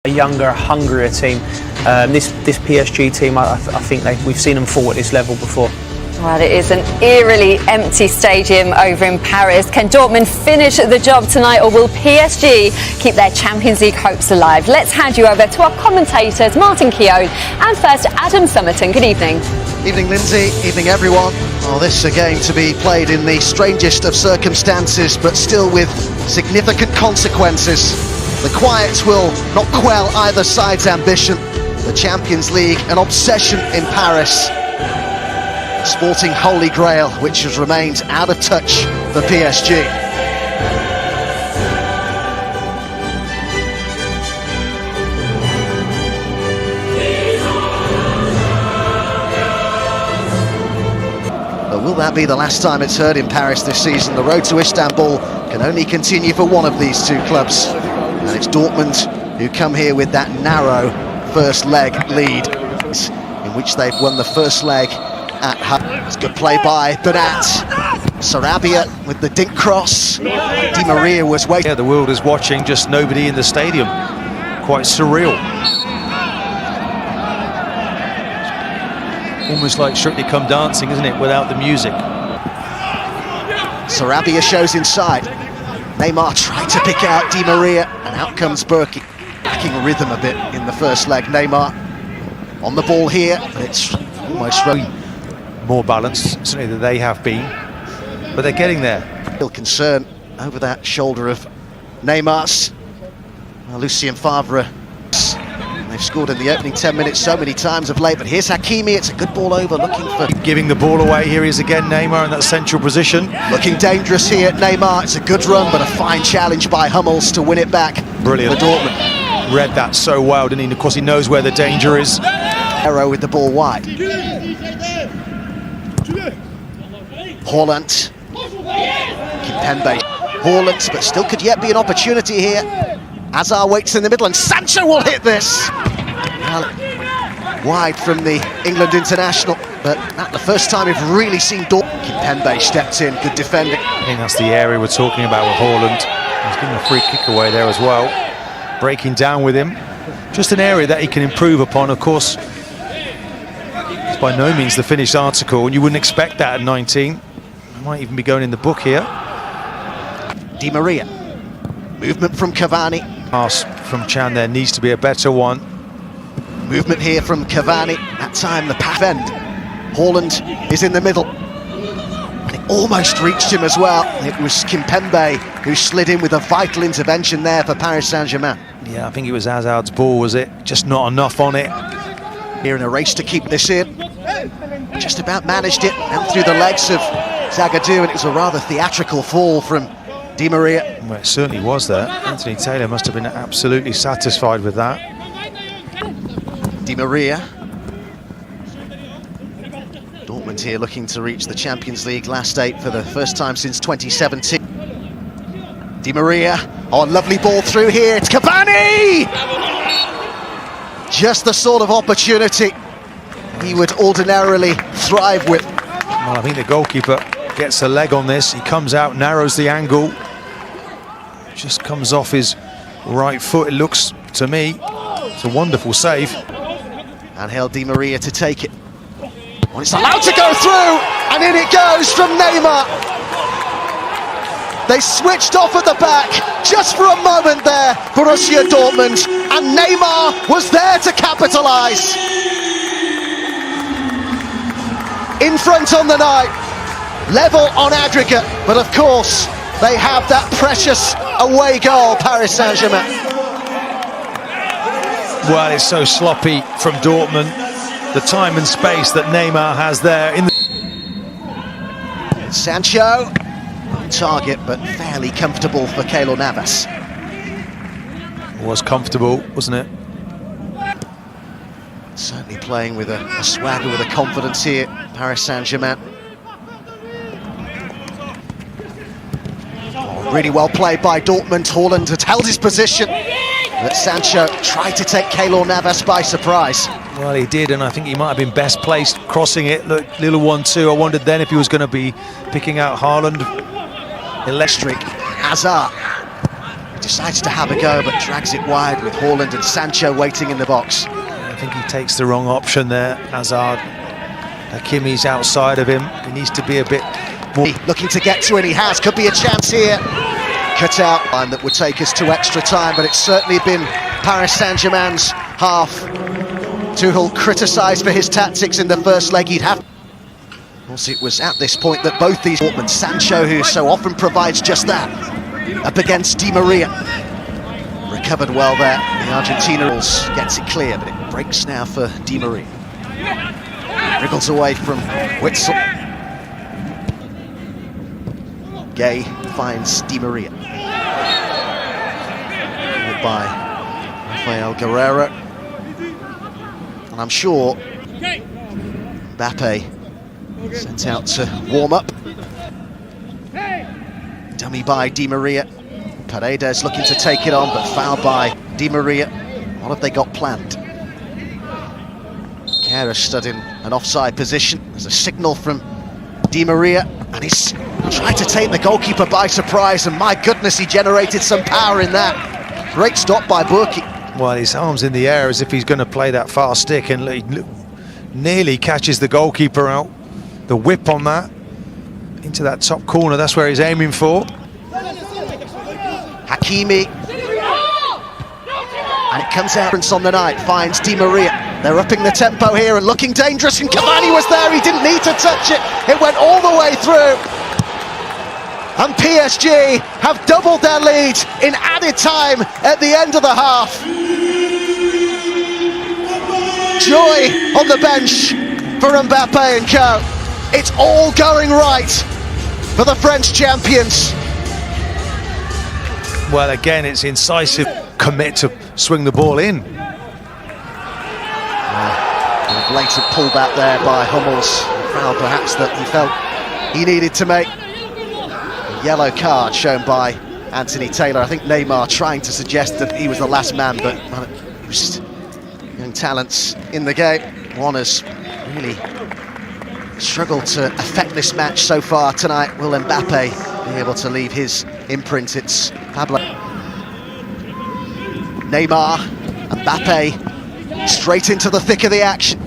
A younger, hungrier team. This PSG team, I think we've seen them fall at this level before. Well, it is an eerily empty stadium over in Paris. Can Dortmund finish the job tonight, or will PSG keep their Champions League hopes alive? Let's hand you over to our commentators, Martin Keown and first Adam Summerton. Good evening. Evening, Lindsay. Evening, everyone. Well, this is a game to be played in the strangest of circumstances, but still with significant consequences. The quiet will not quell either side's ambition. The Champions League, an obsession in Paris. Sporting holy grail, which has remained out of touch for PSG. But will that be the last time it's heard in Paris this season? The road to Istanbul can only continue for one of these two clubs. And it's Dortmund who come here with that narrow first leg lead, in which they've won the first leg at home. It's good play by Bernat. Sarabia with the dink cross. Di Maria was waiting. Yeah, the world is watching, just nobody in the stadium. Quite surreal. Almost like Strictly Come Dancing, isn't it, without the music? Sarabia shows inside. Neymar tried to pick out Di Maria, and out comes Berkey. Lacking rhythm a bit in the first leg. Neymar on the ball here, but it's almost more balanced, certainly than they have been, but they're getting there. Real concern over that shoulder of Neymar's. Lucien Favre. They've scored in the opening 10 minutes so many times of late, but here's Hakimi. It's a good ball over, looking for... Giving the ball away. Here he is again, Neymar in that central position. Looking dangerous here, Neymar. It's a good run, but a fine challenge by Hummels to win it back. Brilliant. For Dortmund. Read that so well, didn't he? And of course he knows where the danger is. Arrow with the ball wide. Haaland. Kimpembe. Haaland, but still could yet be an opportunity here. Hazard waits in the middle, and Sancho will hit this. Well, wide from the England international, but not the first time we've really seen Dortmund. Kimpembe stepped in, good defending. I think that's the area we're talking about with Haaland. He's given a free kick away there as well. Breaking down with him. Just an area that he can improve upon, of course. It's by no means the finished article, and you wouldn't expect that at 19. It might even be going in the book here. Di Maria. Movement from Cavani. Pass from Chan there needs to be a better one. Movement here from Cavani. That time the pass end. Haaland is in the middle. And it almost reached him as well. It was Kimpembe who slid in with a vital intervention there for Paris Saint-Germain. Yeah, I think it was Hazard's ball, was it? Just not enough on it. Here in a race to keep this in. Just about managed it, and through the legs of Zagadou, and it was a rather theatrical fall from Di Maria. Well, it certainly was there. Anthony Taylor must have been absolutely satisfied with that. Di Maria. Dortmund here looking to reach the Champions League last 8 for the first time since 2017. Di Maria. Oh, lovely ball through here. It's Cavani! Just the sort of opportunity he would ordinarily thrive with. Well, I think the goalkeeper gets a leg on this. He comes out, narrows the angle. Just comes off his right foot, it looks to me. It's a wonderful save. Angel Di Maria to take it. Well, it's allowed to go through, and in it goes from Neymar. They switched off at the back just for a moment there, Borussia Dortmund, and Neymar was there to capitalise. In front on the night, level on aggregate, but of course they have that precious away goal, Paris Saint-Germain. Well, it's so sloppy from Dortmund. The time and space that Neymar has there. Sancho, on target, but fairly comfortable for Keylor Navas. It was comfortable, wasn't it? Certainly playing with a swagger, with a confidence here, Paris Saint-Germain. Oh, really well played by Dortmund. Haaland had held his position, but Sancho tried to take Keylor Navas by surprise. Well, he did, and I think he might have been best placed crossing it. Look, little 1-2. I wondered then if he was going to be picking out Haaland. Electric. Hazard. decides to have a go, but drags it wide with Haaland and Sancho waiting in the box. I think he takes the wrong option there. Hazard, Hakimi's outside of him. He needs to be a bit more... Looking to get to it, he has. Could be a chance here. Cut out line that would take us to extra time, but it's certainly been Paris Saint-Germain's half. Tuchel criticised for his tactics in the first leg. He'd have... Of course, it was at this point that both these... Sancho, who so often provides just that, up against Di Maria. Recovered well there. The Argentina gets it clear, but it breaks now for Di Maria. Wriggles away from Witsel. Gay finds Di Maria. Followed by Rafael Guerreiro. And I'm sure Mbappe sent out to warm up. Dummy by Di Maria. Paredes looking to take it on, but fouled by Di Maria. What have they got planned? Kehrer stood in an offside position. There's a signal from Di Maria, and he's tried to take the goalkeeper by surprise, and my goodness, he generated some power in that. Great stop by Burki. Well, his arm's in the air as if he's going to play that fast stick, and he nearly catches the goalkeeper out. The whip on that, into that top corner, that's where he's aiming for. Hakimi. And it comes out on the night, finds Di Maria. They're upping the tempo here and looking dangerous, and Cavani was there, he didn't need to touch it. It went all the way through. And PSG have doubled their lead in added time at the end of the half. Joy on the bench for Mbappe and co. It's all going right for the French champions. Well, again, it's incisive commit to swing the ball in. A blatant pullback there by Hummels. A foul perhaps that he felt he needed to make. A yellow card shown by Anthony Taylor. I think Neymar trying to suggest that he was the last man, but just young talents in the game. One has really struggled to affect this match so far tonight. Will Mbappe be able to leave his imprint? It's Pablo. Neymar, Mbappe, straight into the thick of the action.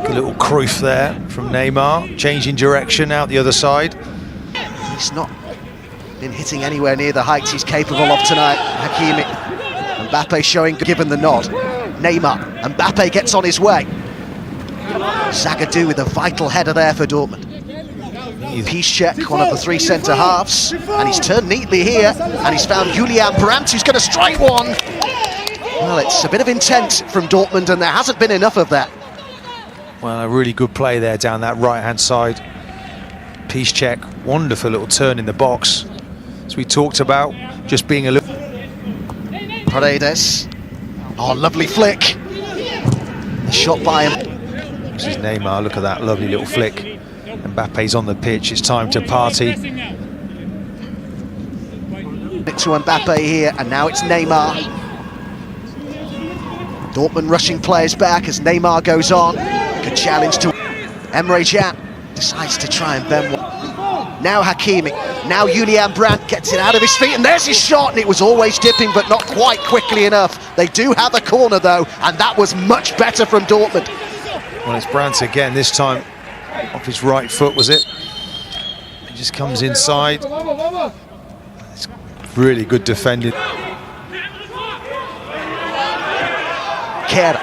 A little Cruyff there from Neymar, changing direction out the other side. He's not been hitting anywhere near the heights he's capable of tonight. Hakimi, Mbappe showing, given the nod. Neymar, Mbappe gets on his way. Zagadou with a vital header there for Dortmund. Piszczek, one of the three centre-halves, and he's turned neatly here, and he's found Julian Brandt, who's going to strike one. Well, it's a bit of intent from Dortmund, and there hasn't been enough of that. Well, a really good play there down that right-hand side. Piszczek, wonderful little turn in the box, as we talked about, just being a little... Paredes. Oh, lovely flick. A shot by him. This is Neymar, look at that lovely little flick. Mbappe's on the pitch, it's time to party. To Mbappe here, and now it's Neymar. Dortmund rushing players back as Neymar goes on. Good challenge to Emre Can. Decides to try and bend one. Now Hakimi. Now Julian Brandt gets it out of his feet, and there's his shot, and it was always dipping, but not quite quickly enough. They do have a corner though, and that was much better from Dortmund. Well, it's Brandt again, this time off his right foot, was it? He just comes inside. It's really good defending. Kehrer.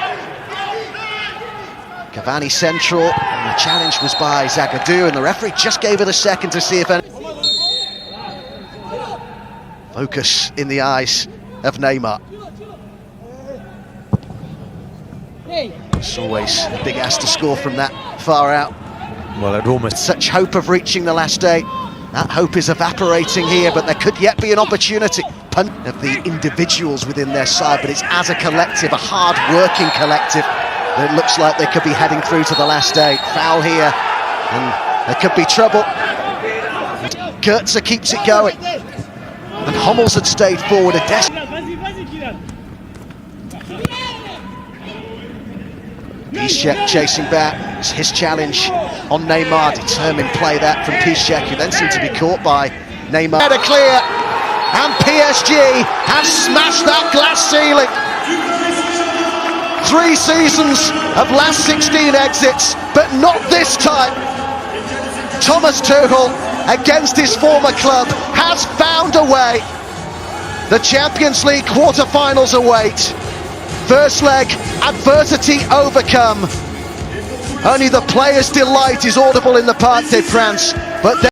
Cavani central, and the challenge was by Zagadou, and the referee just gave it a second to see if any... Focus in the eyes of Neymar. It's always a big ask to score from that far out. Well, it almost... Such hope of reaching the last day. That hope is evaporating here, but there could yet be an opportunity of the individuals within their side, but it's as a collective, a hard-working collective, that it looks like they could be heading through to the last day. Foul here, and there could be trouble. Goetze keeps it going, and Hummels had stayed forward. Piszczek chasing back. It's his challenge on Neymar. Determined play that from Piszczek, who then seemed to be caught by Neymar. Header clear, and PSG have smashed that glass ceiling. 3 seasons of last 16 exits, but not this time. Thomas Tuchel, against his former club, has found a way. The Champions League quarter-finals await. First leg, adversity overcome. Only the players' delight is audible in the Parc des Princes, but